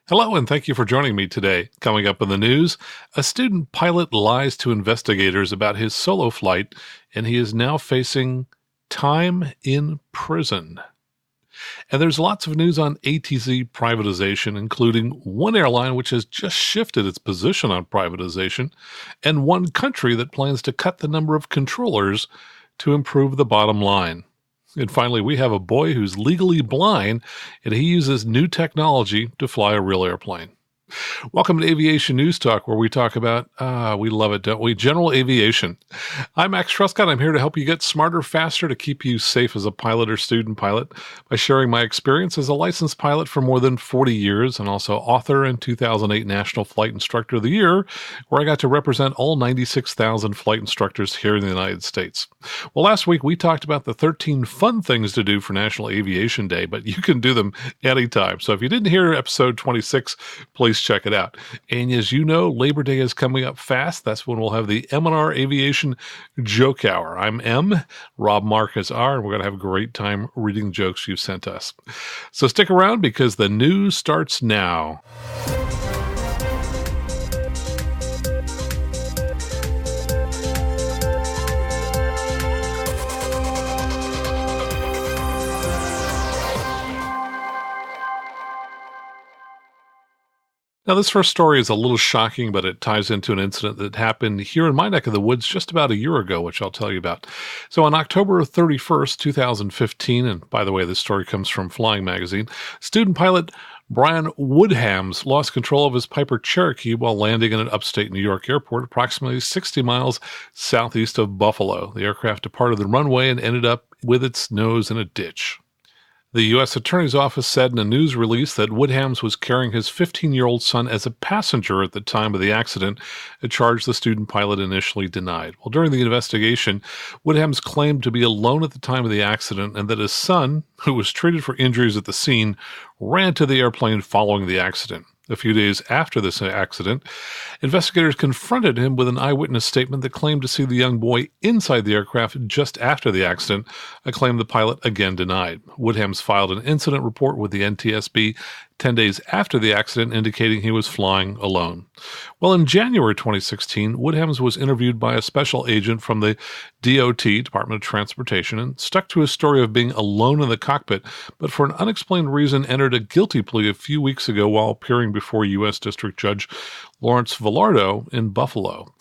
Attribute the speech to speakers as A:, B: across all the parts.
A: Hello, and thank you for joining me today. Coming up in the news, a student pilot lies to investigators about his solo flight, and he is now facing time in prison. And there's lots of news on ATC privatization, including one airline which has just shifted its position on privatization, and one country that plans to cut the number of controllers to improve the bottom line. And finally, we have a boy who's legally blind, and he uses new technology to fly a real airplane. Welcome to Aviation News Talk, where we talk about, we love it, don't we? General aviation. I'm Max Truscott. I'm here to help you get smarter, faster, to keep you safe as a pilot or student pilot by sharing my experience as a licensed pilot for more than 40 years and also author and 2008 National Flight Instructor of the Year, where I got to represent all 96,000 flight instructors here in the United States. Well, last week we talked about the 13 fun things to do for National Aviation Day, but you can do them anytime. So if you didn't hear episode 26, please check it out. And as you know, Labor Day is coming up fast. That's when we'll have the M&R Aviation Joke Hour. I'm M, Rob Mark is R, and we're going to have a great time reading the jokes you've sent us. So stick around because the news starts now. Now, this first story is a little shocking, but it ties into an incident that happened here in my neck of the woods just about a year ago, which I'll tell you about. So on October 31st, 2015, and by the way, this story comes from Flying Magazine, student pilot Brian Woodhams lost control of his Piper Cherokee while landing in an upstate New York airport approximately 60 miles southeast of Buffalo. The aircraft departed the runway and ended up with its nose in a ditch. The U.S. Attorney's Office said in a news release that Woodhams was carrying his 15-year-old son as a passenger at the time of the accident, a charge the student pilot initially denied. Well, during the investigation, Woodhams claimed to be alone at the time of the accident and that his son, who was treated for injuries at the scene, ran to the airplane following the accident. A few days after this accident, investigators confronted him with an eyewitness statement that claimed to see the young boy inside the aircraft just after the accident, a claim the pilot again denied. Woodhams filed an incident report with the NTSB 10 days after the accident, indicating he was flying alone. Well, in January 2016, Woodhams was interviewed by a special agent from the DOT, Department of Transportation, and stuck to his story of being alone in the cockpit, but for an unexplained reason entered a guilty plea a few weeks ago while appearing before U.S. District Judge Lawrence Villardo in Buffalo.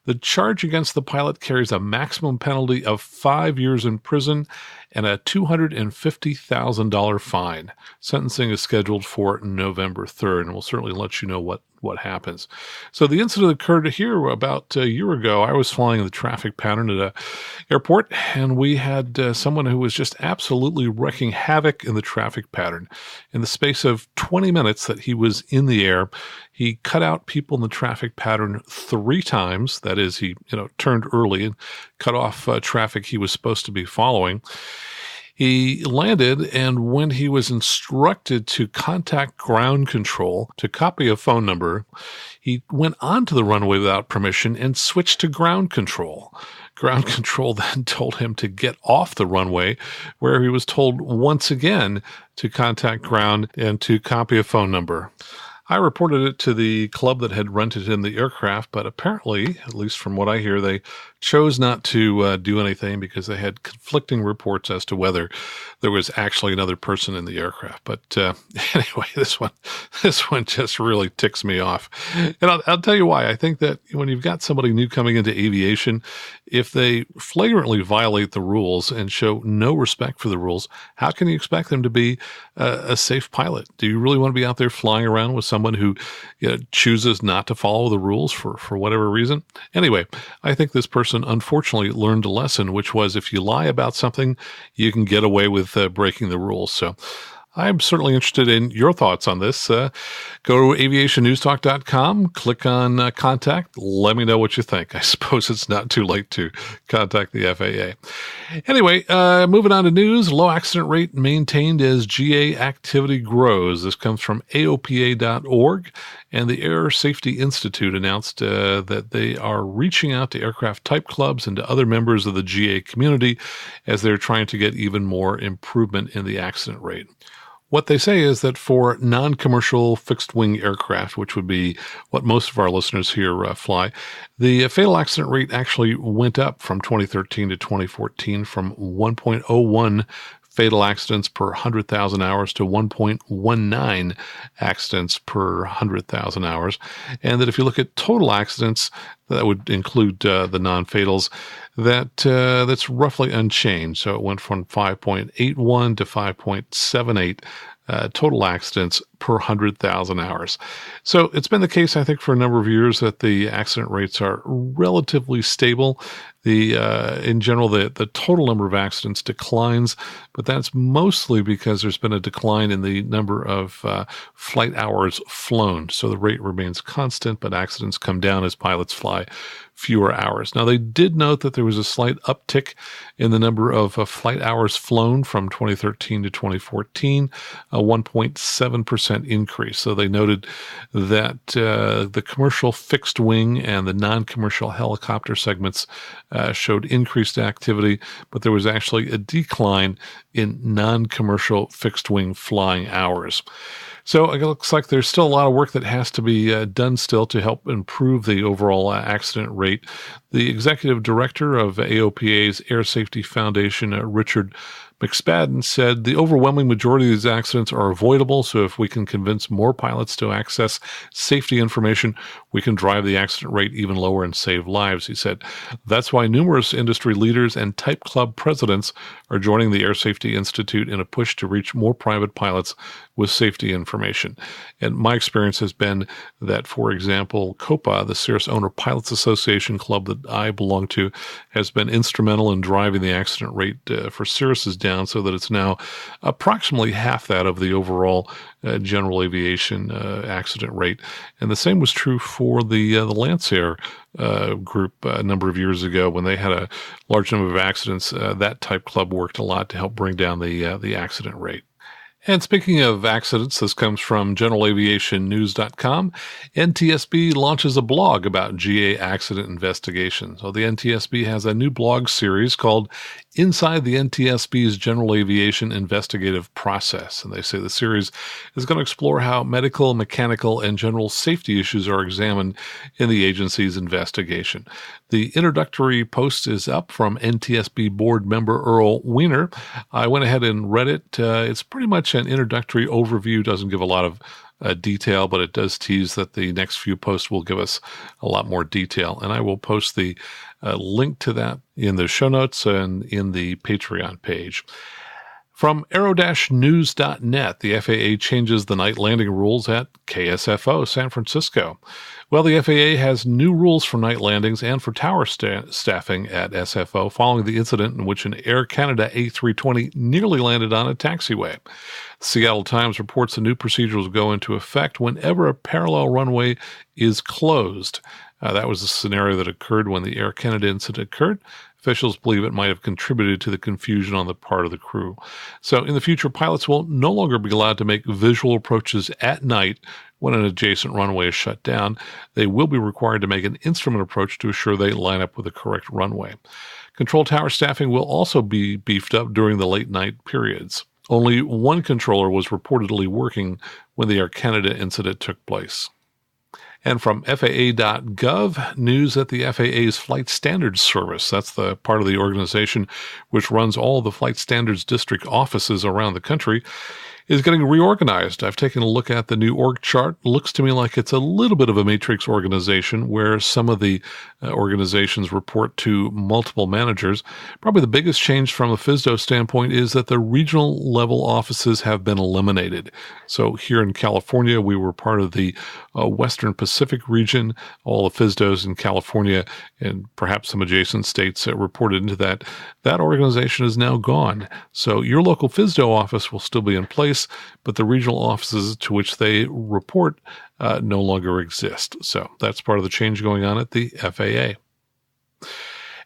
A: The charge against the pilot carries a maximum penalty of 5 years in prison and a $250,000 fine. Sentencing is scheduled for November 3rd, and we'll certainly let you know what happens. So the incident occurred here about a year ago. I was flying the traffic pattern at an airport, and we had someone who was just absolutely wreaking havoc in the traffic pattern. In the space of 20 minutes that he was in the air, he cut out people in the traffic pattern 3 times. That is, he turned early and cut off traffic he was supposed to be following. He landed, and when he was instructed to contact ground control to copy a phone number, he went onto the runway without permission and switched to ground control. Ground control then told him to get off the runway, where he was told once again to contact ground and to copy a phone number. I reported it to the club that had rented him the aircraft, but apparently, at least from what I hear, they chose not to do anything because they had conflicting reports as to whether there was actually another person in the aircraft. But anyway, this one just really ticks me off. And I'll tell you why. I think that when you've got somebody new coming into aviation, if they flagrantly violate the rules and show no respect for the rules, how can you expect them to be a safe pilot? Do you really want to be out there flying around with someone who chooses not to follow the rules for whatever reason? Anyway, I think this person unfortunately learned a lesson, which was if you lie about something, you can get away with breaking the rules. So I'm certainly interested in your thoughts on this. Go to aviationnewstalk.com, click on contact. Let me know what you think. I suppose it's not too late to contact the FAA. Anyway, moving on to news. Low accident rate maintained as GA activity grows. This comes from AOPA.org, and the Air Safety Institute announced that they are reaching out to aircraft type clubs and to other members of the GA community as they're trying to get even more improvement in the accident rate. What they say is that for non-commercial fixed-wing aircraft, which would be what most of our listeners here fly, the fatal accident rate actually went up from 2013 to 2014 from 1.01 fatal accidents per 100,000 hours to 1.19 accidents per 100,000 hours. And that if you look at total accidents, that would include the non-fatals, that's roughly unchanged. So it went from 5.81 to 5.78 total accidents per 100,000 hours. So it's been the case, I think, for a number of years that the accident rates are relatively stable. In general, the total number of accidents declines, but that's mostly because there's been a decline in the number of flight hours flown. So the rate remains constant, but accidents come down as pilots fly fewer hours. Now, they did note that there was a slight uptick in the number of flight hours flown from 2013 to 2014, a 1.7% increase. So they noted that the commercial fixed wing and the non-commercial helicopter segments showed increased activity, but there was actually a decline in non-commercial fixed wing flying hours. So it looks like there's still a lot of work that has to be done still to help improve the overall accident rate. The executive director of AOPA's Air Safety Foundation, Richard McSpadden, said the overwhelming majority of these accidents are avoidable, so if we can convince more pilots to access safety information, we can drive the accident rate even lower and save lives. He said that's why numerous industry leaders and type club presidents are joining the Air Safety Institute in a push to reach more private pilots with safety information. And my experience has been that, for example, COPA, the Cirrus Owner Pilots Association club that I belong to, has been instrumental in driving the accident rate for Cirrus's down so that it's now approximately half that of the overall general aviation accident rate. And the same was true for the Lancair group a number of years ago when they had a large number of accidents. That type club worked a lot to help bring down the accident rate. And speaking of accidents, this comes from generalaviationnews.com. NTSB launches a blog about GA accident investigations. So the NTSB has a new blog series called Inside the NTSB's General Aviation Investigative Process. And they say the series is going to explore how medical, mechanical, and general safety issues are examined in the agency's investigation. The introductory post is up from NTSB board member Earl Weiner. I went ahead and read it. It's pretty much an introductory overview, doesn't give a lot of detail, but it does tease that the next few posts will give us a lot more detail. And I will post the link to that in the show notes and in the Patreon page. From aero-news.net, the FAA changes the night landing rules at KSFO San Francisco. Well, the FAA has new rules for night landings and for tower staffing at SFO following the incident in which an Air Canada A320 nearly landed on a taxiway. The Seattle Times reports the new procedures go into effect whenever a parallel runway is closed. That was the scenario that occurred when the Air Canada incident occurred. Officials believe it might have contributed to the confusion on the part of the crew. So in the future, pilots will no longer be allowed to make visual approaches at night when an adjacent runway is shut down. They will be required to make an instrument approach to assure they line up with the correct runway. Control tower staffing will also be beefed up during the late night periods. Only one controller was reportedly working when the Air Canada incident took place. And from FAA.gov, news that the FAA's Flight Standards Service, that's the part of the organization which runs all the Flight Standards District offices around the country, is getting reorganized. I've taken a look at the new org chart. It looks to me like it's a little bit of a matrix organization where some of the organizations report to multiple managers. Probably the biggest change from a FSDO standpoint is that the regional level offices have been eliminated. So here in California, we were part of the Western Pacific region. All the FSDOs in California and perhaps some adjacent states reported into that. That organization is now gone. So your local FSDO office will still be in place, but the regional offices to which they report no longer exist. So that's part of the change going on at the FAA.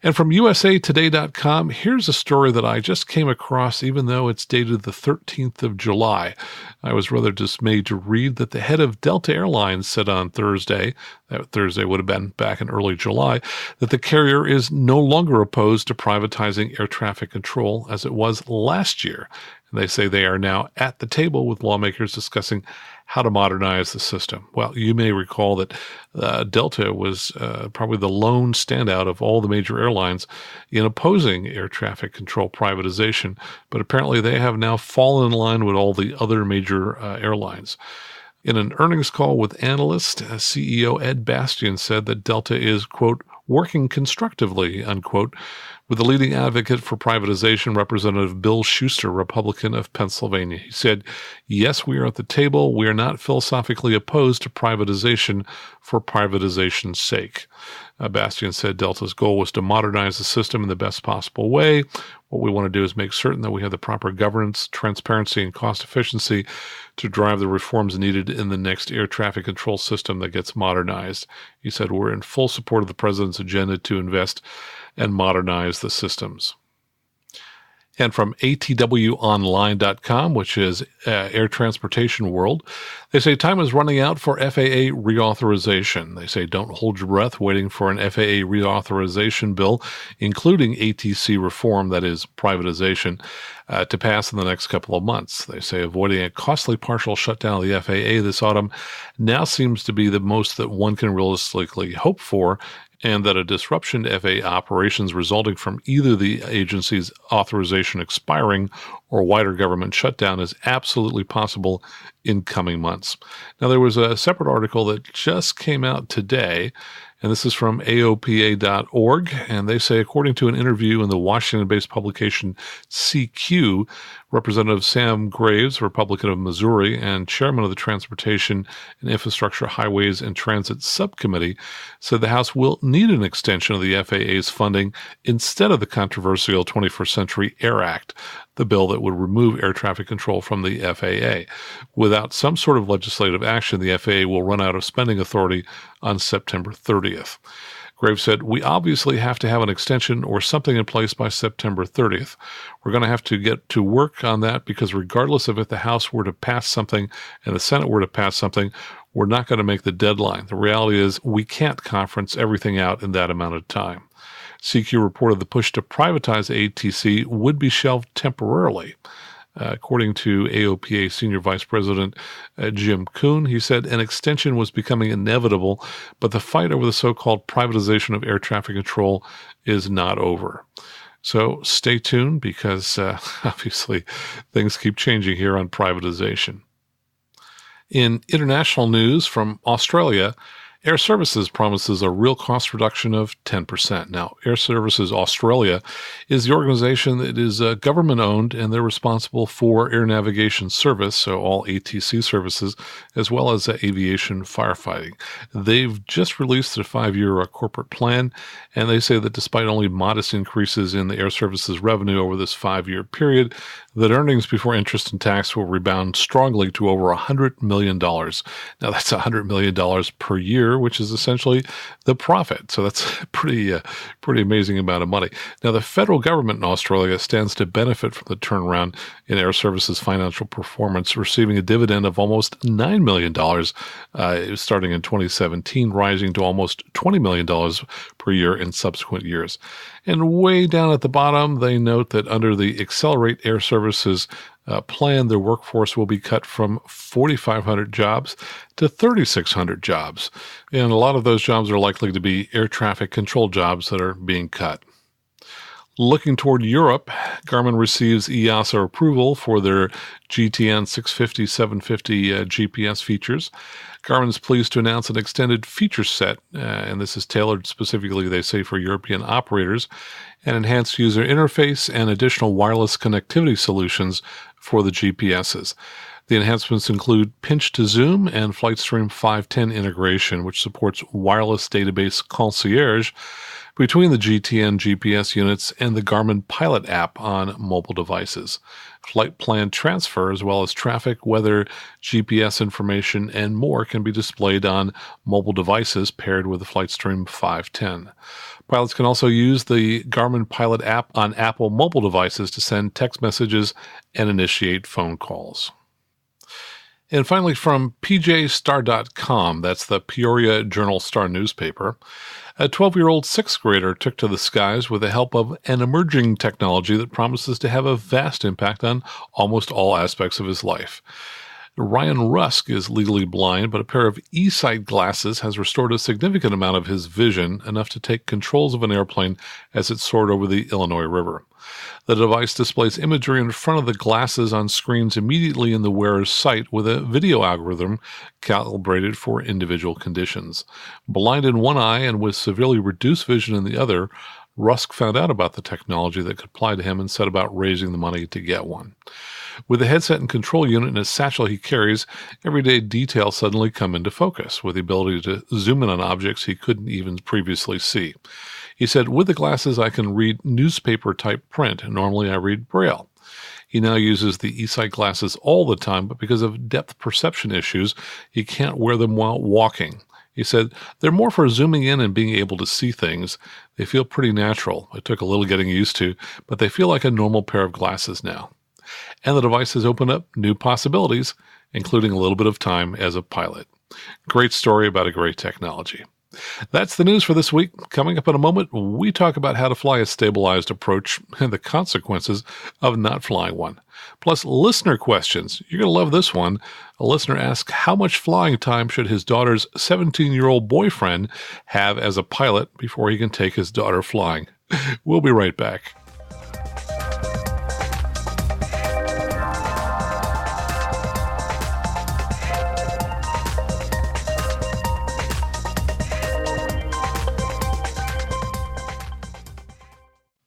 A: And from usatoday.com, here's a story that I just came across, even though it's dated the 13th of July. I was rather dismayed to read that the head of Delta Airlines said on Thursday, that Thursday would have been back in early July, that the carrier is no longer opposed to privatizing air traffic control as it was last year. And they say they are now at the table with lawmakers discussing how to modernize the system. Well, you may recall that Delta was probably the lone standout of all the major airlines in opposing air traffic control privatization, but apparently they have now fallen in line with all the other major airlines. In an earnings call with analysts, CEO Ed Bastian said that Delta is, quote, working constructively, unquote, with the leading advocate for privatization, Representative Bill Schuster, Republican of Pennsylvania. He said, yes, we are at the table. We are not philosophically opposed to privatization for privatization's sake. Bastian said Delta's goal was to modernize the system in the best possible way. What we want to do is make certain that we have the proper governance, transparency, and cost efficiency to drive the reforms needed in the next air traffic control system that gets modernized. He said, we're in full support of the president's agenda to invest and modernize the systems. And from atwonline.com, which is Air Transportation World, they say time is running out for FAA reauthorization. They say don't hold your breath waiting for an FAA reauthorization bill, including ATC reform, that is privatization, to pass in the next couple of months. They say avoiding a costly partial shutdown of the FAA this autumn now seems to be the most that one can realistically hope for, and that a disruption to FAA operations resulting from either the agency's authorization expiring or wider government shutdown is absolutely possible in coming months. Now, there was a separate article that just came out today, and this is from AOPA.org, and they say, according to an interview in the Washington-based publication CQ, Representative Sam Graves, Republican of Missouri and chairman of the Transportation and Infrastructure, Highways and Transit Subcommittee, said the House will need an extension of the FAA's funding instead of the controversial 21st Century Air Act, the bill that would remove air traffic control from the FAA. Without some sort of legislative action, the FAA will run out of spending authority on September 30th. Graves said, we obviously have to have an extension or something in place by September 30th. We're going to have to get to work on that because regardless of if the House were to pass something and the Senate were to pass something, we're not going to make the deadline. The reality is we can't conference everything out in that amount of time. CQ reported the push to privatize ATC would be shelved temporarily. According to AOPA Senior Vice President Jim Kuhn, he said an extension was becoming inevitable, but the fight over the so-called privatization of air traffic control is not over. So stay tuned because obviously things keep changing here on privatization. In international news from Australia, Air Services promises a real cost reduction of 10%. Now, Air Services Australia is the organization that is government-owned, and they're responsible for air navigation service, so all ATC services, as well as aviation firefighting. They've just released a 5-year corporate plan, and they say that despite only modest increases in the Air Services revenue over this 5-year period, that earnings before interest and tax will rebound strongly to over $100 million. Now, that's $100 million per year, which is essentially the profit. So that's a pretty amazing amount of money. Now, the federal government in Australia stands to benefit from the turnaround in Air Services' financial performance, receiving a dividend of almost $9 million starting in 2017, rising to almost $20 million per year in subsequent years. And way down at the bottom, they note that under the Accelerate Air Services plan, their workforce will be cut from 4,500 jobs to 3,600 jobs. And a lot of those jobs are likely to be air traffic control jobs that are being cut. Looking toward Europe, Garmin receives EASA approval for their GTN 650-750 GPS features. Garmin is pleased to announce an extended feature set, and this is tailored specifically, they say, for European operators, an enhanced user interface and additional wireless connectivity solutions for the GPSs. The enhancements include pinch-to-zoom and FlightStream 510 integration, which supports wireless database concierge between the GTN GPS units and the Garmin Pilot app on mobile devices. Flight plan transfer, as well as traffic, weather, GPS information, and more can be displayed on mobile devices paired with the FlightStream 510. Pilots can also use the Garmin Pilot app on Apple mobile devices to send text messages and initiate phone calls. And finally, from pjstar.com, that's the Peoria Journal-Star newspaper, a 12-year-old sixth grader took to the skies with the help of an emerging technology that promises to have a vast impact on almost all aspects of his life. Ryan Rusk is legally blind, but a pair of e-sight glasses has restored a significant amount of his vision, enough to take controls of an airplane as it soared over the Illinois River. The device displays imagery in front of the glasses on screens immediately in the wearer's sight with a video algorithm calibrated for individual conditions. Blind in one eye and with severely reduced vision in the other, Rusk found out about the technology that could apply to him and set about raising the money to get one. With the headset and control unit in a satchel he carries, everyday details suddenly come into focus, with the ability to zoom in on objects he couldn't even previously see. He said, "With the glasses, I can read newspaper-type print. Normally, I read Braille." He now uses the e-sight glasses all the time, but because of depth perception issues, he can't wear them while walking. He said, "They're more for zooming in and being able to see things. They feel pretty natural. It took a little getting used to, but they feel like a normal pair of glasses now." And the device has opened up new possibilities, including a little bit of time as a pilot. Great story about a great technology. That's the news for this week. Coming up in a moment, we talk about how to fly a stabilized approach and the consequences of not flying one. Plus, listener questions. You're going to love this one. A listener asks, how much flying time should his daughter's 17-year-old boyfriend have as a pilot before he can take his daughter flying? We'll be right back.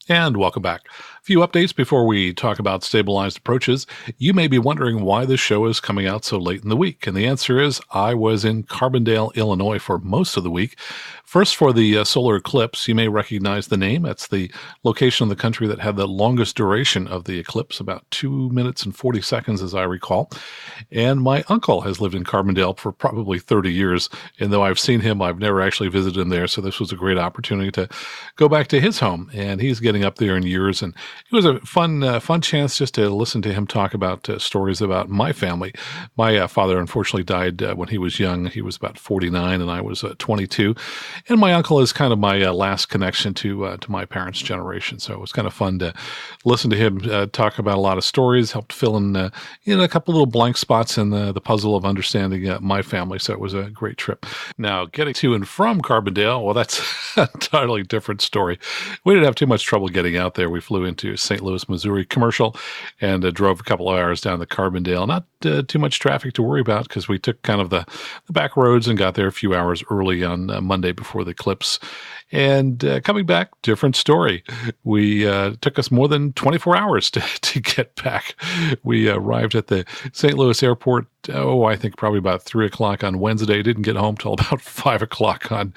A: And welcome back. A few updates before we talk about stabilized approaches. You may be wondering why this show is coming out so late in the week. And the answer is I was in Carbondale, Illinois for most of the week. First, for the solar eclipse, you may recognize the name. That's the location of the country that had the longest duration of the eclipse, about 2 minutes and 40 seconds, as I recall. And my uncle has lived in Carbondale for probably 30 years. And though I've seen him, I've never actually visited him there. So this was a great opportunity to go back to his home. And he's getting up there in years. And it was a fun chance just to listen to him talk about stories about my family. My father unfortunately died when he was young. He was about 49 and I was 22. And my uncle is kind of my last connection to my parents' generation. So it was kind of fun to listen to him talk about a lot of stories, helped fill in a couple little blank spots in the puzzle of understanding my family. So it was a great trip. Now, getting to and from Carbondale, well, that's an entirely different story. We didn't have too much trouble getting out there. We flew into St. Louis, Missouri commercial and drove a couple of hours down to Carbondale. Not too much traffic to worry about because we took kind of the back roads and got there a few hours early on Monday before the eclipse. And coming back, different story. We took us more than 24 hours to get back. We arrived at the St. Louis airport, I think probably about 3 o'clock on Wednesday. Didn't get home till about 5 o'clock on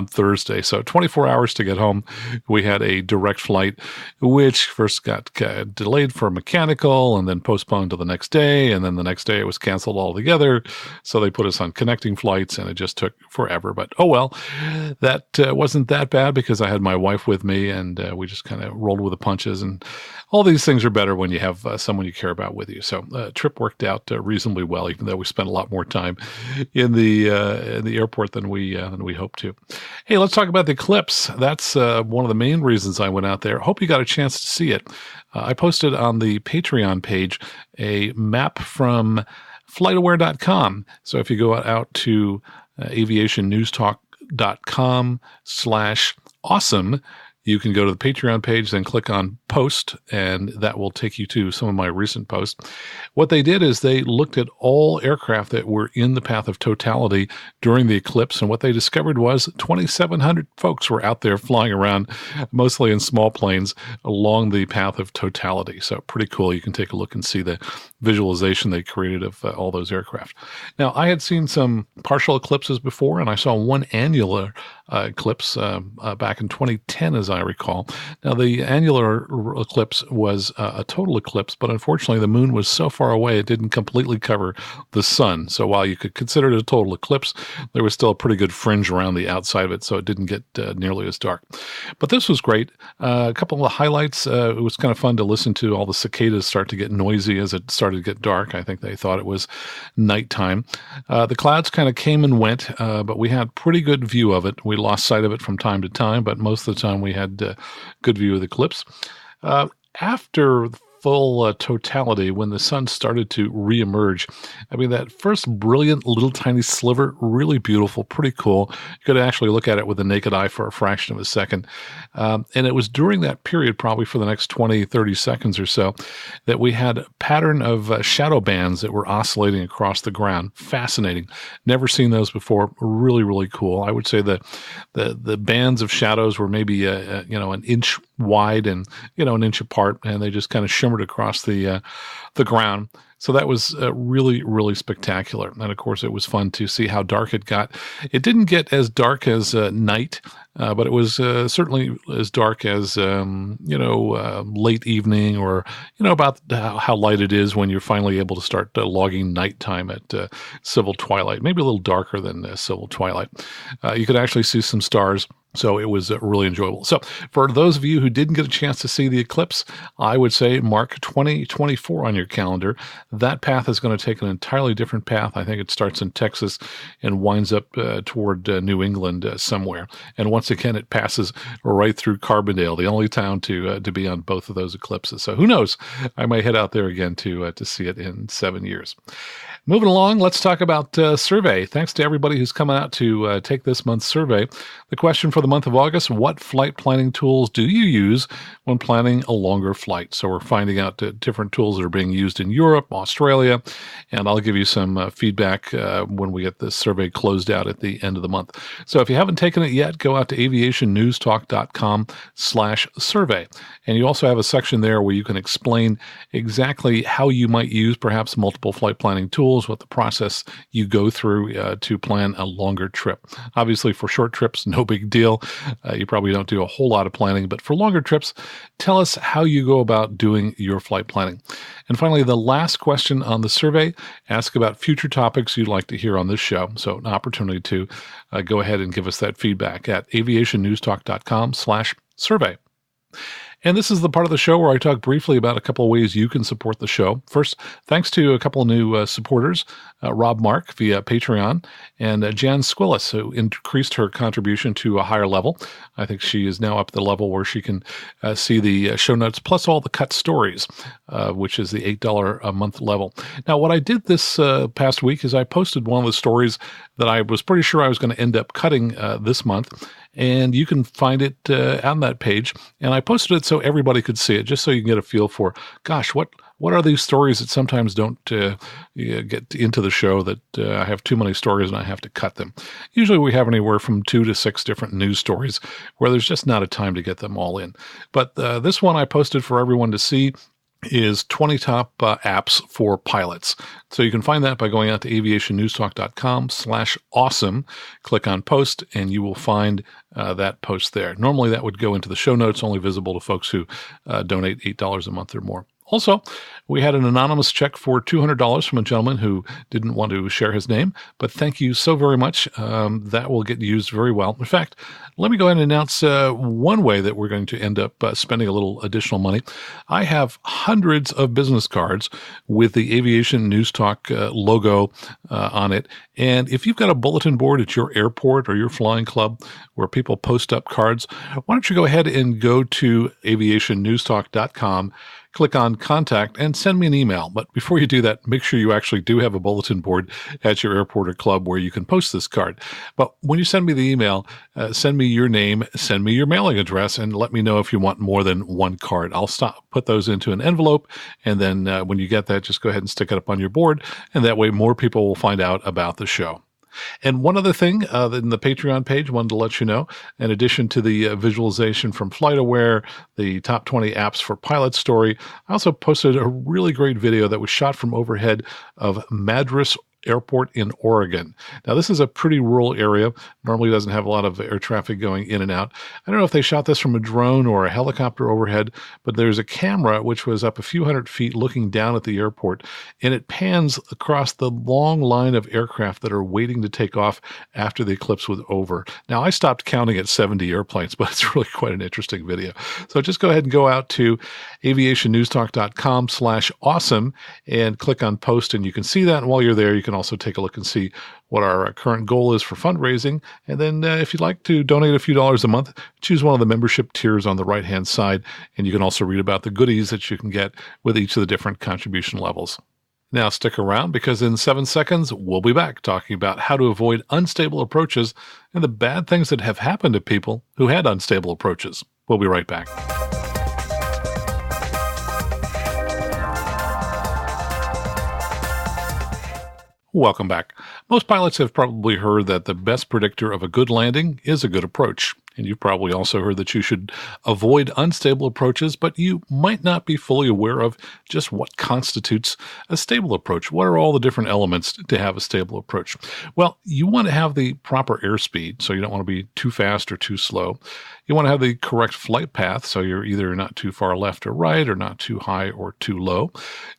A: Thursday. So 24 hours to get home. We had a direct flight, which first got delayed for mechanical and then postponed to the next day. And then the next day it was canceled altogether. So they put us on connecting flights and it just took forever. But oh well, that wasn't that bad because I had my wife with me and we just kind of rolled with the punches. And all these things are better when you have someone you care about with you. So the trip worked out reasonably well, even though we spent a lot more time in the airport than we hoped to. Hey, let's talk about the eclipse. That's one of the main reasons I went out there. Hope you got a chance to see it. I posted on the Patreon page a map from flightaware.com. So if you go out to aviationnewstalk.com/awesome, you can go to the Patreon page, then click on post, and that will take you to some of my recent posts. What they did is they looked at all aircraft that were in the path of totality during the eclipse, and what they discovered was 2,700 folks were out there flying around, mostly in small planes, along the path of totality. So pretty cool. You can take a look and see the visualization they created of all those aircraft. Now, I had seen some partial eclipses before, and I saw one annular eclipse back in 2010, as I I recall. Now, the annular eclipse was a total eclipse, but unfortunately the moon was so far away it didn't completely cover the sun. So while you could consider it a total eclipse, there was still a pretty good fringe around the outside of it, so it didn't get nearly as dark. But this was great. A couple of highlights. It was kind of fun to listen to all the cicadas start to get noisy as it started to get dark. I think they thought it was nighttime. The clouds kind of came and went, but we had pretty good view of it. We lost sight of it from time to time, but most of the time we had good view of the eclipse. After full totality, when the sun started to reemerge, I mean, that first brilliant little tiny sliver, really beautiful, pretty cool. You could actually look at it with the naked eye for a fraction of a second. And it was during that period, probably for the next 20, 30 seconds or so, that we had a pattern of shadow bands that were oscillating across the ground. Fascinating. Never seen those before. Really, really cool. I would say that the bands of shadows were maybe an inch wide and an inch apart, and they just kind of shimmered across the ground. So that was really, really spectacular. And of course, it was fun to see how dark it got. It didn't get as dark as night, but it was certainly as dark as late evening, or about how light it is when you're finally able to start logging nighttime at civil twilight. Maybe a little darker than civil twilight. You could actually see some stars. So it was really enjoyable. So for those of you who didn't get a chance to see the eclipse, I would say mark 2024 on your calendar. That path is going to take an entirely different path. I think it starts in Texas and winds up toward New England somewhere. And once again, it passes right through Carbondale, the only town to be on both of those eclipses. So who knows? I might head out there again to see it in 7 years. Moving along, let's talk about survey. Thanks to everybody who's coming out to take this month's survey. The question for the month of August: what flight planning tools do you use when planning a longer flight? So we're finding out different tools that are being used in Europe, Australia, and I'll give you some feedback when we get this survey closed out at the end of the month. So if you haven't taken it yet, go out to aviationnewstalk.com/survey. And you also have a section there where you can explain exactly how you might use perhaps multiple flight planning tools, what the process you go through to plan a longer trip. Obviously, for short trips, no big deal. You probably don't do a whole lot of planning, but for longer trips, tell us how you go about doing your flight planning. And finally, the last question on the survey: ask about future topics you'd like to hear on this show. So an opportunity to go ahead and give us that feedback at aviationnewstalk.com/survey. And this is the part of the show where I talk briefly about a couple of ways you can support the show. First, thanks to a couple of new supporters, Rob Mark via Patreon, and Jan Squillis, who increased her contribution to a higher level. I think she is now up at the level where she can see the show notes plus all the cut stories, which is the $8 a month level. Now, what I did this past week is I posted one of the stories that I was pretty sure I was going to end up cutting this month. And you can find it on that page. And I posted it so everybody could see it, just so you can get a feel for, gosh, what are these stories that sometimes don't get into the show, that I have too many stories and I have to cut them. Usually we have anywhere from 2 to 6 different news stories where there's just not a time to get them all in. But this one I posted for everyone to see is 20 top apps for pilots. So you can find that by going out to aviationnewstalk.com/awesome. Click on post and you will find that post there. Normally that would go into the show notes, only visible to folks who donate $8 a month or more. Also, we had an anonymous check for $200 from a gentleman who didn't want to share his name, but thank you so very much. That will get used very well. In fact, let me go ahead and announce one way that we're going to end up spending a little additional money. I have hundreds of business cards with the Aviation News Talk logo on it. And if you've got a bulletin board at your airport or your flying club where people post up cards, why don't you go ahead and go to aviationnewstalk.com, click on contact, and send me an email. But before you do that, make sure you actually do have a bulletin board at your airport or club where you can post this card. But when you send me the email, send me your name, send me your mailing address, and let me know if you want more than one card. I'll put those into an envelope, and then when you get that, just go ahead and stick it up on your board, and that way more people will find out about the show. And one other thing in the Patreon page, wanted to let you know, in addition to the visualization from FlightAware, the top 20 apps for pilot story, I also posted a really great video that was shot from overhead of Madras, Airport in Oregon. Now, this is a pretty rural area. Normally doesn't have a lot of air traffic going in and out. I don't know if they shot this from a drone or a helicopter overhead, but there's a camera which was up a few hundred feet looking down at the airport, and it pans across the long line of aircraft that are waiting to take off after the eclipse was over. Now, I stopped counting at 70 airplanes, but it's really quite an interesting video. So just go ahead and go out to aviationnewstalk.com/awesome and click on post, and you can see that. And while you're there, you can also take a look and see what our current goal is for fundraising. And then if you'd like to donate a few dollars a month, choose one of the membership tiers on the right-hand side. And you can also read about the goodies that you can get with each of the different contribution levels. Now stick around, because in 7 seconds, we'll be back talking about how to avoid unstable approaches and the bad things that have happened to people who had unstable approaches. We'll be right back. Welcome back. Most pilots have probably heard that the best predictor of a good landing is a good approach. And you've probably also heard that you should avoid unstable approaches, but you might not be fully aware of just what constitutes a stable approach. What are all the different elements to have a stable approach? Well, you want to have the proper airspeed, so you don't want to be too fast or too slow. You want to have the correct flight path, so you're either not too far left or right, or not too high or too low.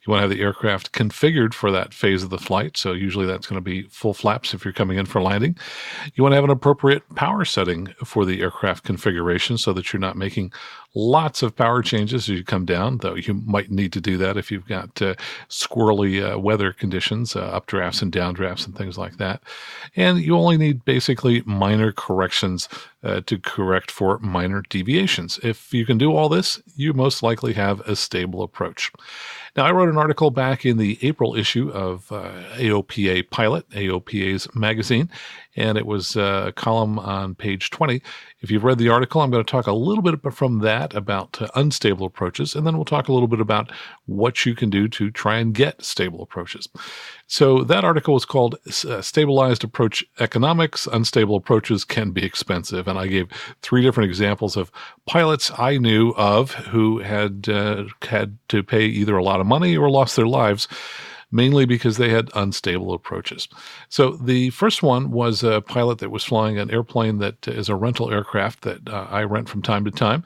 A: You want to have the aircraft configured for that phase of the flight, so usually that's going to be full flaps if you're coming in for landing. You want to have an appropriate power setting for the aircraft configuration so that you're not making lots of power changes as you come down, though you might need to do that if you've got squirrely weather conditions, updrafts and downdrafts and things like that. And you only need basically minor corrections to correct for minor deviations. If you can do all this, you most likely have a stable approach. Now, I wrote an article back in the April issue of AOPA Pilot, AOPA's magazine, and it was a column on page 20. If you've read the article, I'm going to talk a little bit from that about unstable approaches, and then we'll talk a little bit about what you can do to try and get stable approaches. So that article was called Stabilized Approach Economics. Unstable Approaches Can Be Expensive. And I gave 3 different examples of pilots I knew of who had to pay either a lot of money or lost their lives, mainly because they had unstable approaches. So the first one was a pilot that was flying an airplane that is a rental aircraft that I rent from time to time.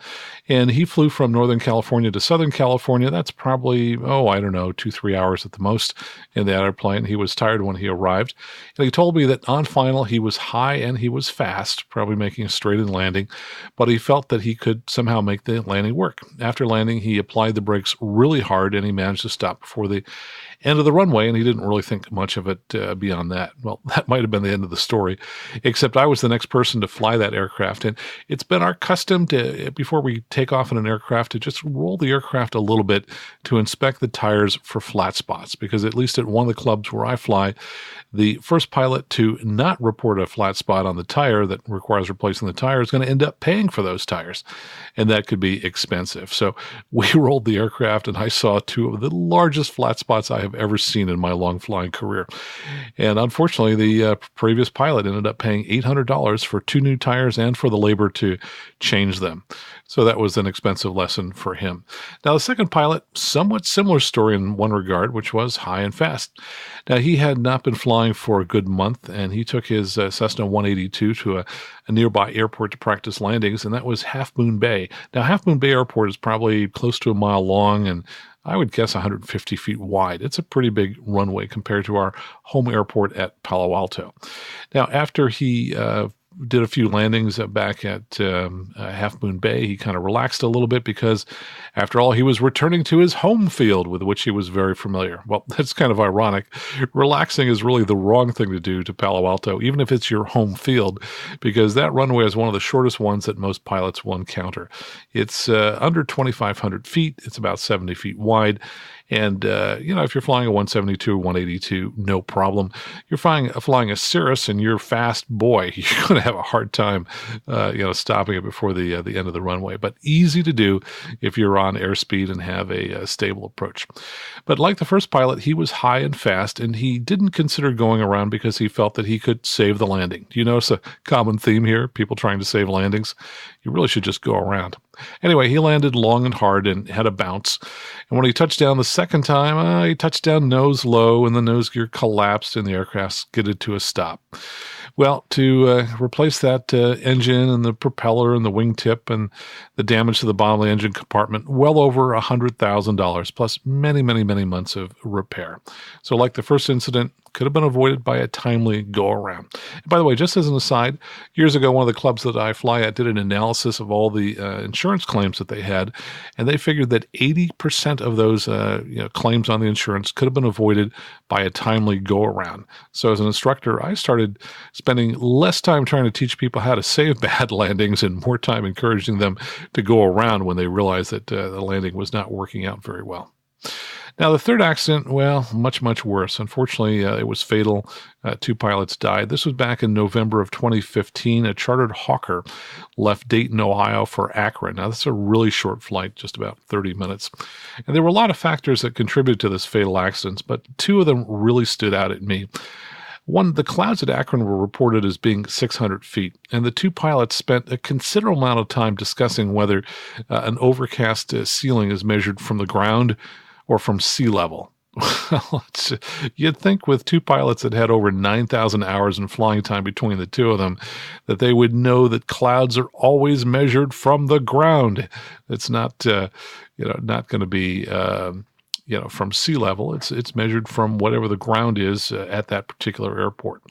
A: And he flew from Northern California to Southern California. That's probably, 2-3 hours at the most in that airplane. He was tired when he arrived. And he told me that on final, he was high and he was fast, probably making a straight-in landing, but he felt that he could somehow make the landing work. After landing, he applied the brakes really hard and he managed to stop before the end of the runway, and he didn't really think much of it beyond that. Well, that might have been the end of the story, except I was the next person to fly that aircraft, and it's been our custom to, before we take off in an aircraft, to just roll the aircraft a little bit to inspect the tires for flat spots, because at least at one of the clubs where I fly, the first pilot to not report a flat spot on the tire that requires replacing the tire is going to end up paying for those tires, and that could be expensive. So we rolled the aircraft, and I saw 2 of the largest flat spots I have ever seen in my long flying career. And unfortunately, the previous pilot ended up paying $800 for 2 new tires and for the labor to change them. So that was an expensive lesson for him. Now, the second pilot, somewhat similar story in one regard, which was high and fast. Now, he had not been flying for a good month, and he took his Cessna 182 to a nearby airport to practice landings, and that was Half Moon Bay. Now, Half Moon Bay Airport is probably close to a mile long, and I would guess 150 feet wide. It's a pretty big runway compared to our home airport at Palo Alto. Now, after he did a few landings back at Half Moon Bay, he kind of relaxed a little bit because, after all, he was returning to his home field with which he was very familiar. Well, that's kind of ironic. Relaxing is really the wrong thing to do to Palo Alto, even if it's your home field, because that runway is one of the shortest ones that most pilots will encounter. It's under 2,500 feet. It's about 70 feet wide. And, if you're flying a 172 or 182, no problem. You're flying a Cirrus and you're fast, boy, you're going to have a hard time, stopping it before the end of the runway. But easy to do if you're on airspeed and have a stable approach. But like the first pilot, he was high and fast, and he didn't consider going around because he felt that he could save the landing. Do you notice a common theme here? People trying to save landings. You really should just go around. Anyway, he landed long and hard and had a bounce. And when he touched down the second time, he touched down nose low, and the nose gear collapsed and the aircraft skidded to a stop. Well, to replace that engine and the propeller and the wingtip and the damage to the bottom of the engine compartment, well over $100,000, plus many, many, many months of repair. So like the first incident, could have been avoided by a timely go-around. By the way, just as an aside, years ago, one of the clubs that I fly at did an analysis of all the insurance claims that they had, and they figured that 80% of those claims on the insurance could have been avoided by a timely go-around. So as an instructor, I started spending less time trying to teach people how to save bad landings and more time encouraging them to go around when they realized that the landing was not working out very well. Now, the third accident, well, much, much worse. Unfortunately, it was fatal. 2 pilots died. This was back in November of 2015. A chartered Hawker left Dayton, Ohio for Akron. Now, that's a really short flight, just about 30 minutes. And there were a lot of factors that contributed to this fatal accident, but 2 of them really stood out at me. One, the clouds at Akron were reported as being 600 feet, and the 2 pilots spent a considerable amount of time discussing whether an overcast ceiling is measured from the ground or from sea level. Well, you'd think with 2 pilots that had over 9,000 hours in flying time between the 2 of them, that they would know that clouds are always measured from the ground. It's not, not going to be, from sea level. It's measured from whatever the ground is at that particular airport.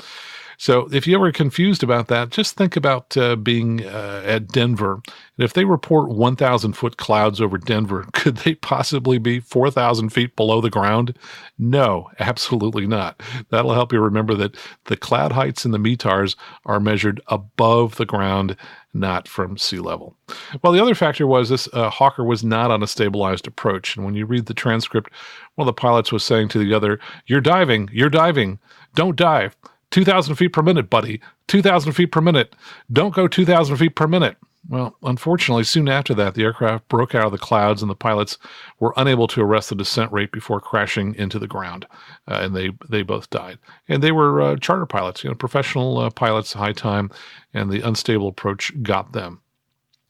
A: So if you ever confused about that, just think about being at Denver. And if they report 1,000-foot clouds over Denver, could they possibly be 4,000 feet below the ground? No, absolutely not. That'll help you remember that the cloud heights in the METARs are measured above the ground, not from sea level. Well, the other factor was this Hawker was not on a stabilized approach. And when you read the transcript, one of the pilots was saying to the other, you're diving, don't dive. 2,000 feet per minute, buddy. 2,000 feet per minute. Don't go 2,000 feet per minute. Well, unfortunately, soon after that, the aircraft broke out of the clouds and the pilots were unable to arrest the descent rate before crashing into the ground. And they both died. And they were charter pilots, professional pilots, high time, and the unstable approach got them.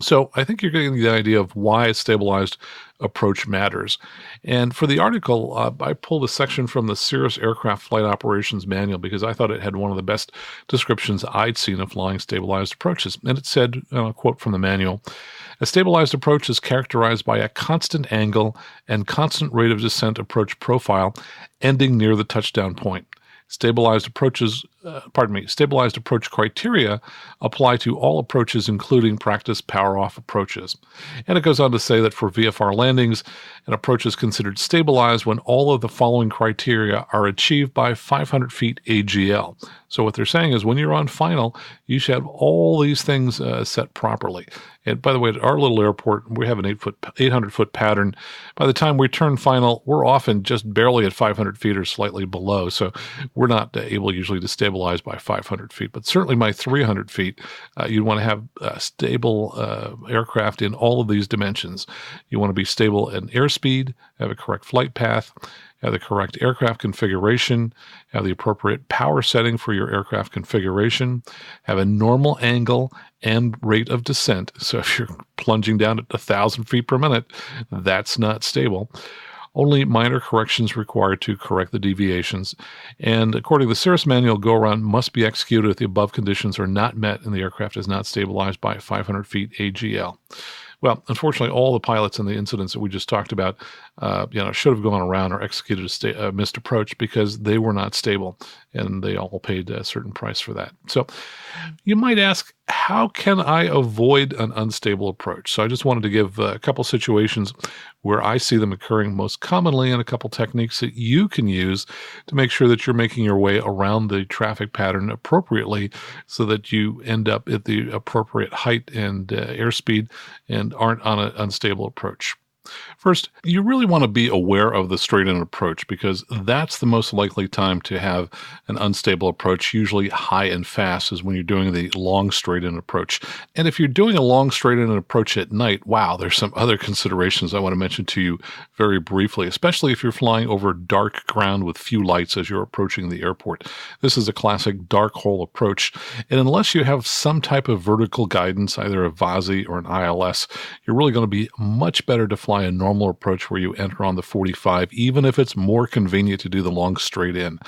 A: So I think you're getting the idea of why a stabilized approach matters. And for the article, I pulled a section from the Cirrus Aircraft Flight Operations Manual because I thought it had one of the best descriptions I'd seen of flying stabilized approaches. And it said, and I'll quote from the manual, a stabilized approach is characterized by a constant angle and constant rate of descent approach profile ending near the touchdown point. Stabilized approach criteria apply to all approaches, including practice power-off approaches. And it goes on to say that for VFR landings, an approach is considered stabilized when all of the following criteria are achieved by 500 feet AGL. So what they're saying is when you're on final, you should have all these things set properly. And by the way, at our little airport, we have an 800-foot pattern. By the time we turn final, we're often just barely at 500 feet or slightly below. So we're not able usually to stabilize by 500 feet. But certainly by 300 feet, you want to have stable aircraft in all of these dimensions. You want to be stable in airspeed, have a correct flight path, have the correct aircraft configuration, have the appropriate power setting for your aircraft configuration, have a normal angle and rate of descent. So if you're plunging down at 1,000 feet per minute, that's not stable. Only minor corrections required to correct the deviations. And according to the Cirrus manual, go-around must be executed if the above conditions are not met and the aircraft is not stabilized by 500 feet AGL. Well, unfortunately, all the pilots in the incidents that we just talked about, should have gone around or executed a missed approach because they were not stable, and they all paid a certain price for that. So you might ask, how can I avoid an unstable approach? So I just wanted to give a couple situations where I see them occurring most commonly and a couple techniques that you can use to make sure that you're making your way around the traffic pattern appropriately so that you end up at the appropriate height and airspeed and aren't on an unstable approach. First, you really want to be aware of the straight-in approach because that's the most likely time to have an unstable approach. Usually high and fast is when you're doing the long straight-in approach. And if you're doing a long straight-in approach at night, wow, there's some other considerations I want to mention to you very briefly, especially if you're flying over dark ground with few lights as you're approaching the airport. This is a classic dark hole approach, and unless you have some type of vertical guidance, either a VASI or an ILS, you're really going to be much better to fly a normal approach where you enter on the 45, even if it's more convenient to do the long straight in.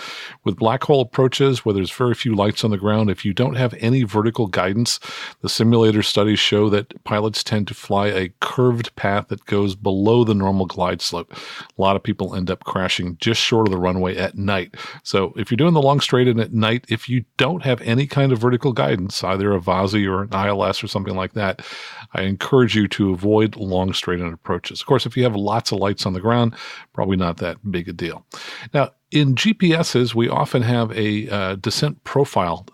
A: With black hole approaches, where there's very few lights on the ground, if you don't have any vertical guidance, the simulator studies show that pilots tend to fly a curved path that goes below the normal glide slope. A lot of people end up crashing just short of the runway at night. So if you're doing the long straight in at night, if you don't have any kind of vertical guidance, either a VASI or an ILS or something like that, I encourage you to avoid long straight in approaches. Of course, if you have lots of lights on the ground, probably not that big a deal. Now, in GPSs, we often have a descent profile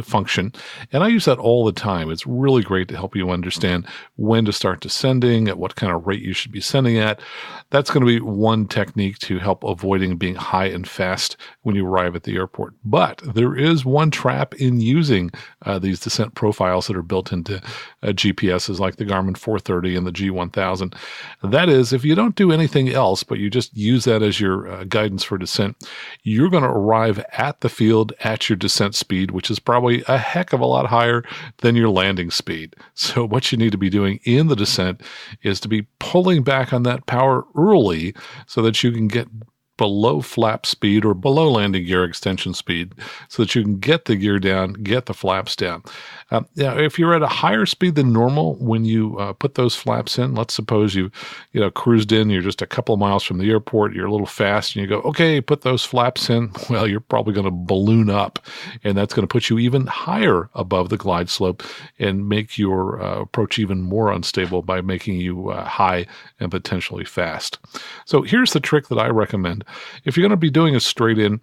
A: function, and I use that all the time. It's really great to help you understand when to start descending, at what kind of rate you should be sending at. That's going to be one technique to help avoiding being high and fast when you arrive at the airport. But there is one trap in using these descent profiles that are built into GPSs like the Garmin 430 and the G1000. That is, if you don't do anything else, but you just use that as your guidance for descent, you're going to arrive at the field at your descent speed, which is probably a heck of a lot higher than your landing speed. So what you need to be doing in the descent is to be pulling back on that power early so that you can get below flap speed or below landing gear extension speed so that you can get the gear down, get the flaps down. Now, if you're at a higher speed than normal when you put those flaps in, let's suppose you cruised in, you're just a couple of miles from the airport, you're a little fast, and you go, okay, put those flaps in. Well, you're probably going to balloon up, and that's going to put you even higher above the glide slope and make your approach even more unstable by making you high and potentially fast. So here's the trick that I recommend. If you're going to be doing a straight in,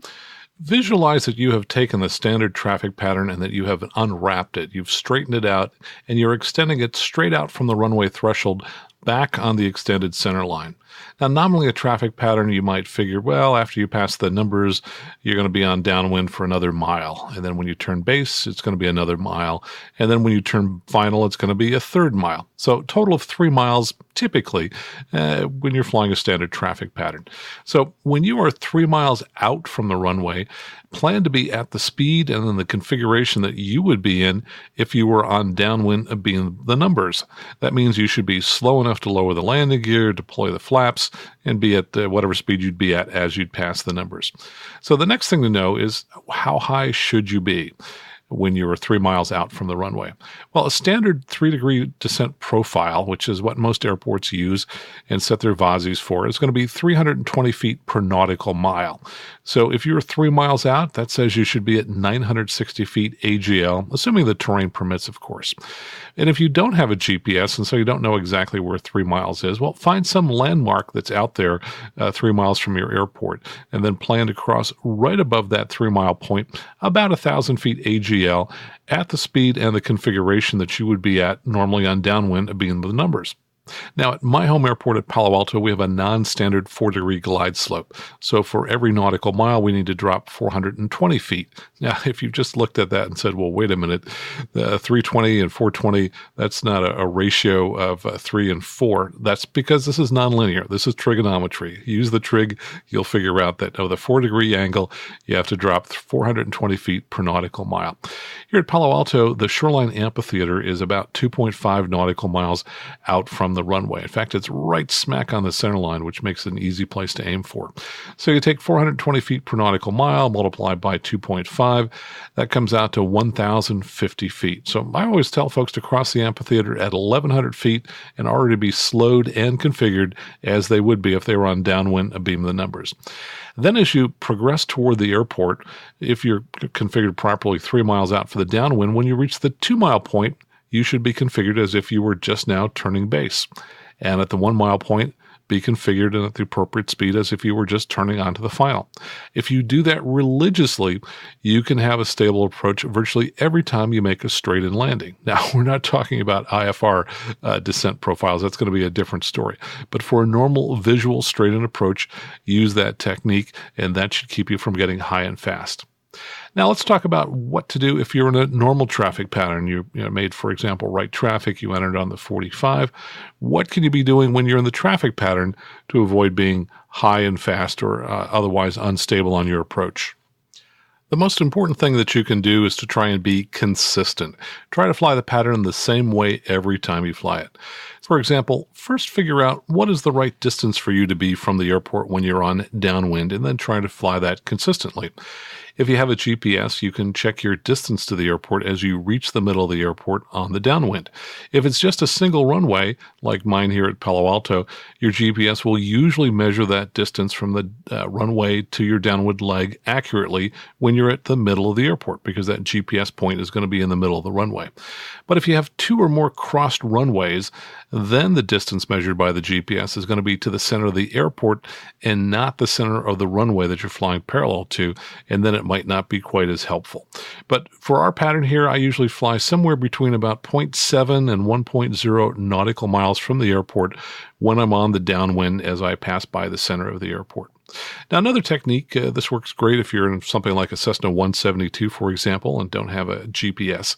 A: visualize that you have taken the standard traffic pattern and that you have unwrapped it. You've straightened it out and you're extending it straight out from the runway threshold back on the extended center line. Now, nominally a traffic pattern, you might figure, well, after you pass the numbers, you're going to be on downwind for another mile. And then when you turn base, it's going to be another mile. And then when you turn final, it's going to be a third mile. So total of 3 miles typically when you're flying a standard traffic pattern. So when you are 3 miles out from the runway, plan to be at the speed and then the configuration that you would be in if you were on downwind being the numbers. That means you should be slow enough to lower the landing gear, deploy the flaps, and be at whatever speed you'd be at as you'd pass the numbers. So the next thing to know is how high should you be when you are 3 miles out from the runway? Well, a standard 3-degree descent profile, which is what most airports use and set their VASIs for, is going to be 320 feet per nautical mile. So if you're 3 miles out, that says you should be at 960 feet AGL, assuming the terrain permits, of course. And if you don't have a GPS and so you don't know exactly where 3 miles is, well, find some landmark that's out there 3 miles from your airport and then plan to cross right above that 3-mile point, about 1,000 feet AGL at the speed and the configuration that you would be at normally on downwind, being the numbers. Now, at my home airport at Palo Alto, we have a non-standard 4-degree glide slope. So for every nautical mile, we need to drop 420 feet. Now, if you just looked at that and said, well, wait a minute, the 320 and 420, that's not a ratio of 3 and 4. That's because this is nonlinear. This is trigonometry. Use the trig, you'll figure out that, the 4-degree angle, you have to drop 420 feet per nautical mile. Here at Palo Alto, the shoreline amphitheater is about 2.5 nautical miles out from the runway. In fact, it's right smack on the center line, which makes it an easy place to aim for. So you take 420 feet per nautical mile, multiply by 2.5, that comes out to 1,050 feet. So I always tell folks to cross the amphitheater at 1,100 feet and already be slowed and configured as they would be if they were on downwind abeam the numbers. Then as you progress toward the airport, if you're configured properly 3 miles out for the downwind, when you reach the 2-mile point, you should be configured as if you were just now turning base. And at the 1-mile point, be configured and at the appropriate speed as if you were just turning onto the final. If you do that religiously, you can have a stable approach virtually every time you make a straight-in landing. Now, we're not talking about IFR descent profiles. That's going to be a different story. But for a normal visual straight-in approach, use that technique, and that should keep you from getting high and fast. Now let's talk about what to do if you're in a normal traffic pattern. You made, for example, right traffic. You entered on the 45. What can you be doing when you're in the traffic pattern to avoid being high and fast or otherwise unstable on your approach? The most important thing that you can do is to try and be consistent. Try to fly the pattern the same way every time you fly it. For example, first figure out what is the right distance for you to be from the airport when you're on downwind, and then try to fly that consistently. If you have a GPS, you can check your distance to the airport as you reach the middle of the airport on the downwind. If it's just a single runway, like mine here at Palo Alto, your GPS will usually measure that distance from the runway to your downwind leg accurately when you're at the middle of the airport, because that GPS point is going to be in the middle of the runway. But if you have two or more crossed runways, then the distance measured by the GPS is going to be to the center of the airport and not the center of the runway that you're flying parallel to, and then it might not be quite as helpful. But for our pattern here, I usually fly somewhere between about 0.7 and 1.0 nautical miles from the airport when I'm on the downwind as I pass by the center of the airport. Now, another technique, this works great if you're in something like a Cessna 172, for example, and don't have a GPS.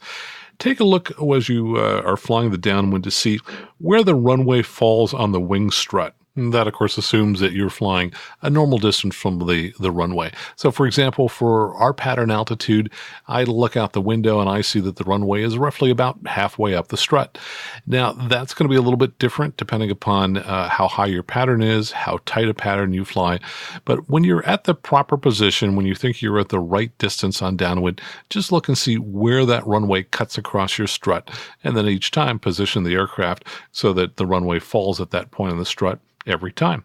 A: Take a look as you are flying the downwind to see where the runway falls on the wing strut. And that, of course, assumes that you're flying a normal distance from the runway. So, for example, for our pattern altitude, I look out the window and I see that the runway is roughly about halfway up the strut. Now, that's going to be a little bit different depending upon how high your pattern is, how tight a pattern you fly. But when you're at the proper position, when you think you're at the right distance on downwind, just look and see where that runway cuts across your strut. And then each time position the aircraft so that the runway falls at that point on the strut every time.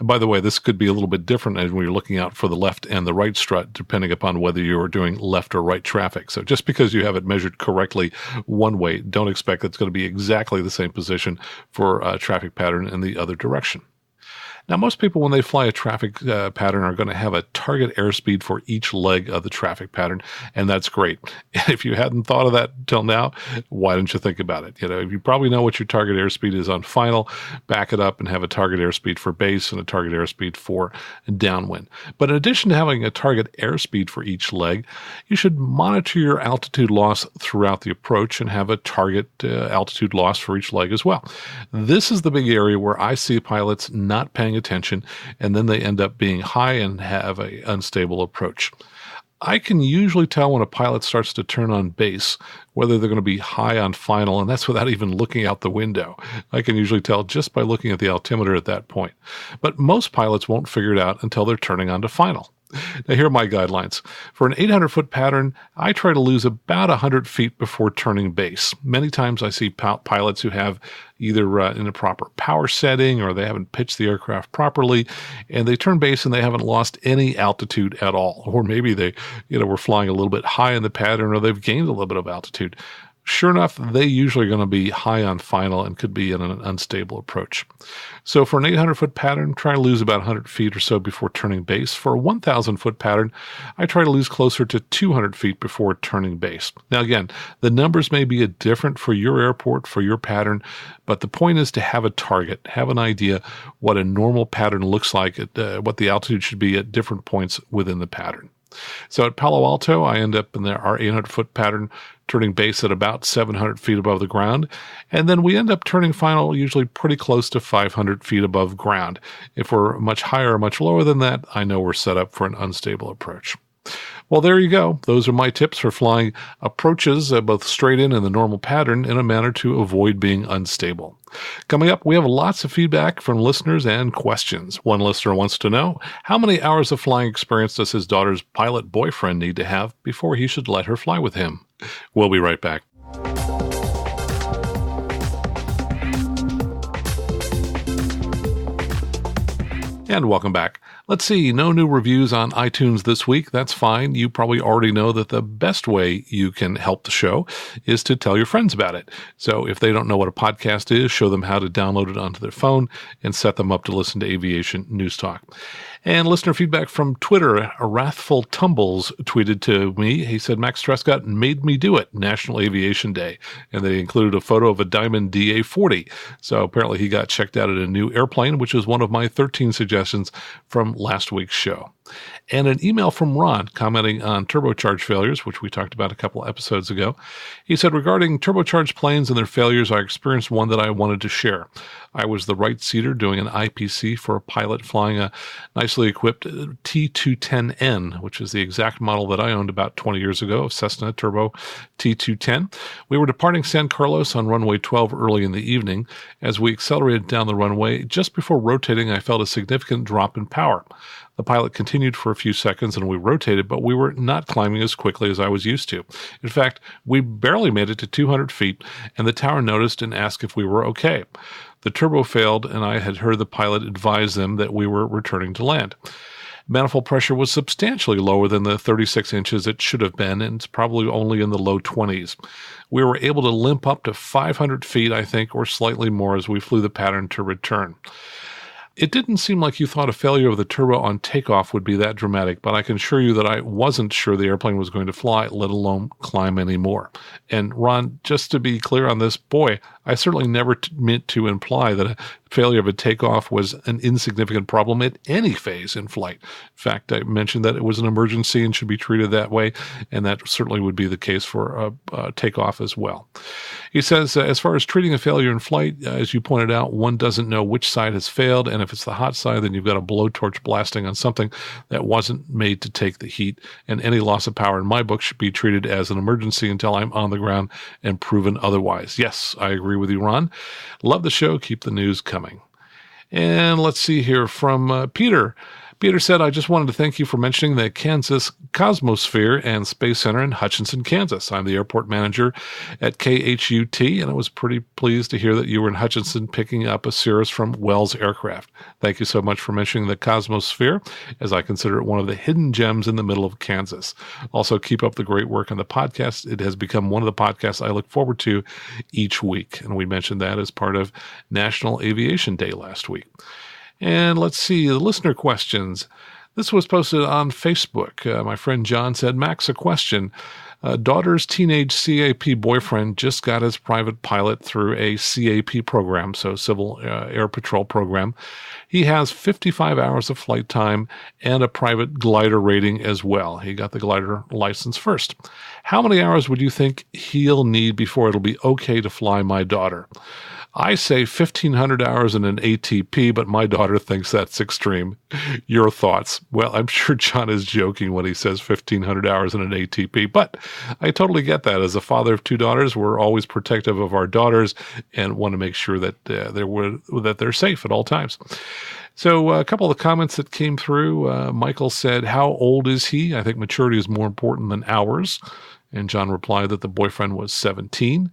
A: And by the way, this could be a little bit different as when you're looking out for the left and the right strut, depending upon whether you are doing left or right traffic. So just because you have it measured correctly one way, don't expect it's going to be exactly the same position for a traffic pattern in the other direction. Now, most people, when they fly a traffic pattern, are going to have a target airspeed for each leg of the traffic pattern, and that's great. And if you hadn't thought of that until now, why don't you think about it? If you probably know what your target airspeed is on final, back it up and have a target airspeed for base and a target airspeed for downwind. But in addition to having a target airspeed for each leg, you should monitor your altitude loss throughout the approach and have a target altitude loss for each leg as well. This is the big area where I see pilots not paying attention, and then they end up being high and have an unstable approach. I can usually tell when a pilot starts to turn on base whether they're going to be high on final, and that's without even looking out the window. I can usually tell just by looking at the altimeter at that point. But most pilots won't figure it out until they're turning on to final. Now, here are my guidelines. For an 800-foot pattern, I try to lose about 100 feet before turning base. Many times I see pilots who have either in a proper power setting or they haven't pitched the aircraft properly, and they turn base and they haven't lost any altitude at all. Or maybe they were flying a little bit high in the pattern, or they've gained a little bit of altitude. Sure enough, they usually are going to be high on final and could be in an unstable approach. So for an 800-foot pattern, try to lose about 100 feet or so before turning base. For a 1,000-foot pattern, I try to lose closer to 200 feet before turning base. Now again, the numbers may be different for your airport, for your pattern, but the point is to have a target, have an idea what a normal pattern looks like, what the altitude should be at different points within the pattern. So at Palo Alto, I end up in our 800-foot pattern, turning base at about 700 feet above the ground, and then we end up turning final usually pretty close to 500 feet above ground. If we're much higher or much lower than that, I know we're set up for an unstable approach. Well, there you go. Those are my tips for flying approaches, both straight in and the normal pattern, in a manner to avoid being unstable. Coming up, we have lots of feedback from listeners and questions. One listener wants to know, how many hours of flying experience does his daughter's pilot boyfriend need to have before he should let her fly with him? We'll be right back. And welcome back. Let's see, no new reviews on iTunes this week. That's fine. You probably already know that the best way you can help the show is to tell your friends about it. So if they don't know what a podcast is, show them how to download it onto their phone and set them up to listen to Aviation News Talk. And listener feedback from Twitter. A Wrathful Tumbles tweeted to me. He said, Max Trescott made me do it, National Aviation Day. And they included a photo of a Diamond DA-40. So apparently he got checked out at a new airplane, which is one of my 13 suggestions from last week's show. And an email from Ron commenting on turbocharge failures, which we talked about a couple episodes ago. He said, regarding turbocharged planes and their failures, I experienced one that I wanted to share. I was the right seater doing an IPC for a pilot flying a nicely equipped T210N, which is the exact model that I owned about 20 years ago, a Cessna Turbo T210. We were departing San Carlos on runway 12 early in the evening. As we accelerated down the runway, just before rotating, I felt a significant drop in power. The pilot continued for a few seconds and we rotated, but we were not climbing as quickly as I was used to. In fact, we barely made it to 200 feet, and the tower noticed and asked if we were okay. The turbo failed, and I had heard the pilot advise them that we were returning to land. Manifold pressure was substantially lower than the 36 inches it should have been, and it's probably only in the low 20s. We were able to limp up to 500 feet, I think, or slightly more as we flew the pattern to return. It didn't seem like you thought a failure of the turbo on takeoff would be that dramatic, but I can assure you that I wasn't sure the airplane was going to fly, let alone climb anymore. And Ron, just to be clear on this, boy, I certainly never meant to imply that a failure of a takeoff was an insignificant problem at any phase in flight. In fact, I mentioned that it was an emergency and should be treated that way, and that certainly would be the case for a takeoff as well. He says, as far as treating a failure in flight, as you pointed out, one doesn't know which side has failed, and if it's the hot side, then you've got a blowtorch blasting on something that wasn't made to take the heat, and any loss of power in my book should be treated as an emergency until I'm on the ground and proven otherwise. Yes, I agree with you, Ron. Love the show. Keep the news coming. And let's see here from Peter. Peter said, I just wanted to thank you for mentioning the Kansas Cosmosphere and Space Center in Hutchinson, Kansas. I'm the airport manager at KHUT, and I was pretty pleased to hear that you were in Hutchinson picking up a Cirrus from Wells Aircraft. Thank you so much for mentioning the Cosmosphere, as I consider it one of the hidden gems in the middle of Kansas. Also, keep up the great work on the podcast. It has become one of the podcasts I look forward to each week, and we mentioned that as part of National Aviation Day last week. And let's see, the listener questions. This was posted on Facebook. My friend John said, Max, a question. Daughter's teenage CAP boyfriend just got his private pilot through a CAP program, so Civil Air Patrol program. He has 55 hours of flight time and a private glider rating as well. He got the glider license first. How many hours would you think he'll need before it'll be okay to fly my daughter? I say 1,500 hours in an ATP, but my daughter thinks that's extreme. Your thoughts? Well, I'm sure John is joking when he says 1,500 hours in an ATP, but I totally get that. As a father of two daughters, we're always protective of our daughters and want to make sure that they're safe at all times. So a couple of the comments that came through, Michael said, how old is he? I think maturity is more important than hours. And John replied that the boyfriend was 17.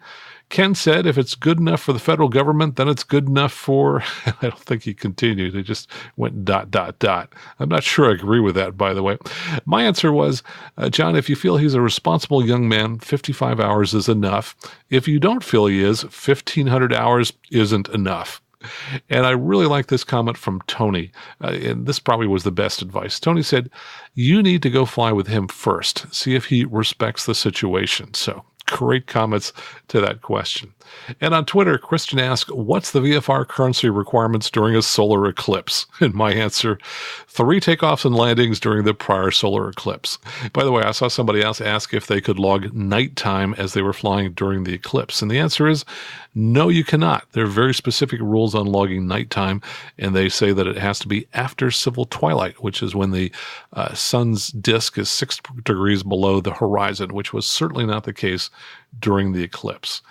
A: Ken said, if it's good enough for the federal government, then it's good enough for, I don't think he continued. It just went ... I'm not sure I agree with that, by the way. My answer was, John, if you feel he's a responsible young man, 55 hours is enough. If you don't feel he is, 1,500 hours isn't enough. And I really like this comment from Tony, and this probably was the best advice. Tony said, you need to go fly with him first. See if he respects the situation. So great comments to that question. And on Twitter, Christian asked, what's the VFR currency requirements during a solar eclipse? And my answer, 3 takeoffs and landings during the prior solar eclipse. By the way, I saw somebody else ask if they could log nighttime as they were flying during the eclipse. And the answer is, no, you cannot. There are very specific rules on logging nighttime, and they say that it has to be after civil twilight, which is when the sun's disk is 6 degrees below the horizon, which was certainly not the case during the eclipse.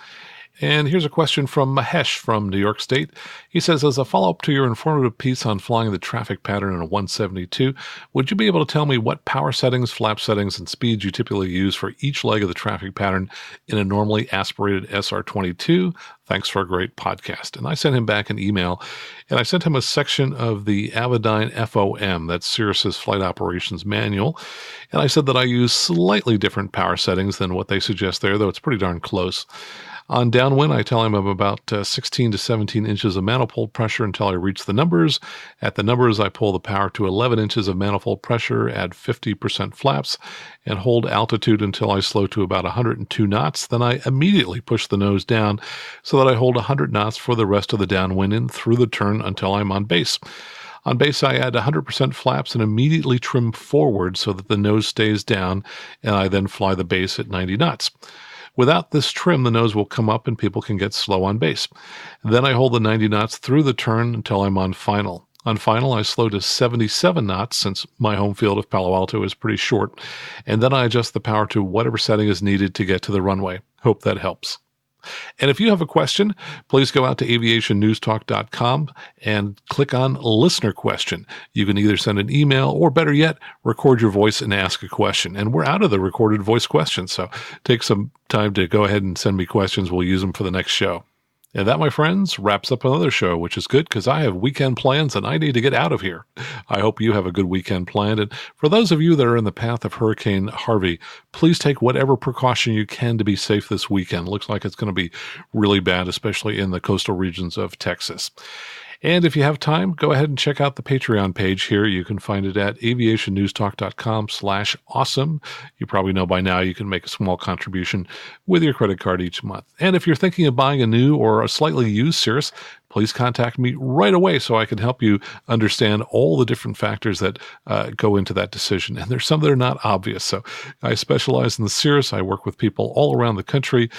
A: And here's a question from Mahesh from New York State. He says, as a follow-up to your informative piece on flying the traffic pattern in a 172, would you be able to tell me what power settings, flap settings, and speeds you typically use for each leg of the traffic pattern in a normally aspirated SR-22? Thanks for a great podcast. And I sent him back an email, and I sent him a section of the Avidyne FOM, that's Cirrus's Flight Operations Manual, and I said that I use slightly different power settings than what they suggest there, though it's pretty darn close. On downwind, I tell him I'm about 16 to 17 inches of manifold pressure until I reach the numbers. At the numbers, I pull the power to 11 inches of manifold pressure, add 50% flaps, and hold altitude until I slow to about 102 knots. Then I immediately push the nose down so that I hold 100 knots for the rest of the downwind and through the turn until I'm on base. On base, I add 100% flaps and immediately trim forward so that the nose stays down, and I then fly the base at 90 knots. Without this trim, the nose will come up and people can get slow on base. Then I hold the 90 knots through the turn until I'm on final. On final, I slow to 77 knots since my home field of Palo Alto is pretty short, and then I adjust the power to whatever setting is needed to get to the runway. Hope that helps. And if you have a question, please go out to aviationnewstalk.com and click on Listener Question. You can either send an email or, better yet, record your voice and ask a question. And we're out of the recorded voice questions, so take some time to go ahead and send me questions. We'll use them for the next show. And that, my friends, wraps up another show, which is good because I have weekend plans and I need to get out of here. I hope you have a good weekend planned. And for those of you that are in the path of Hurricane Harvey, please take whatever precaution you can to be safe this weekend. Looks like it's going to be really bad, especially in the coastal regions of Texas. And if you have time, go ahead and check out the Patreon page here. You can find it at aviationnewstalk.com/awesome. You probably know by now you can make a small contribution with your credit card each month. And if you're thinking of buying a new or a slightly used Cirrus, please contact me right away so I can help you understand all the different factors that go into that decision. And there's some that are not obvious. So I specialize in the Cirrus. I work with people all around the country.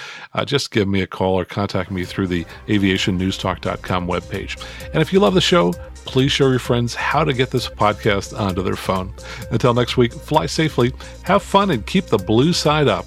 A: Just give me a call or contact me through the aviationnewstalk.com webpage. And if you love the show, please show your friends how to get this podcast onto their phone. Until next week, fly safely, have fun, and keep the blue side up.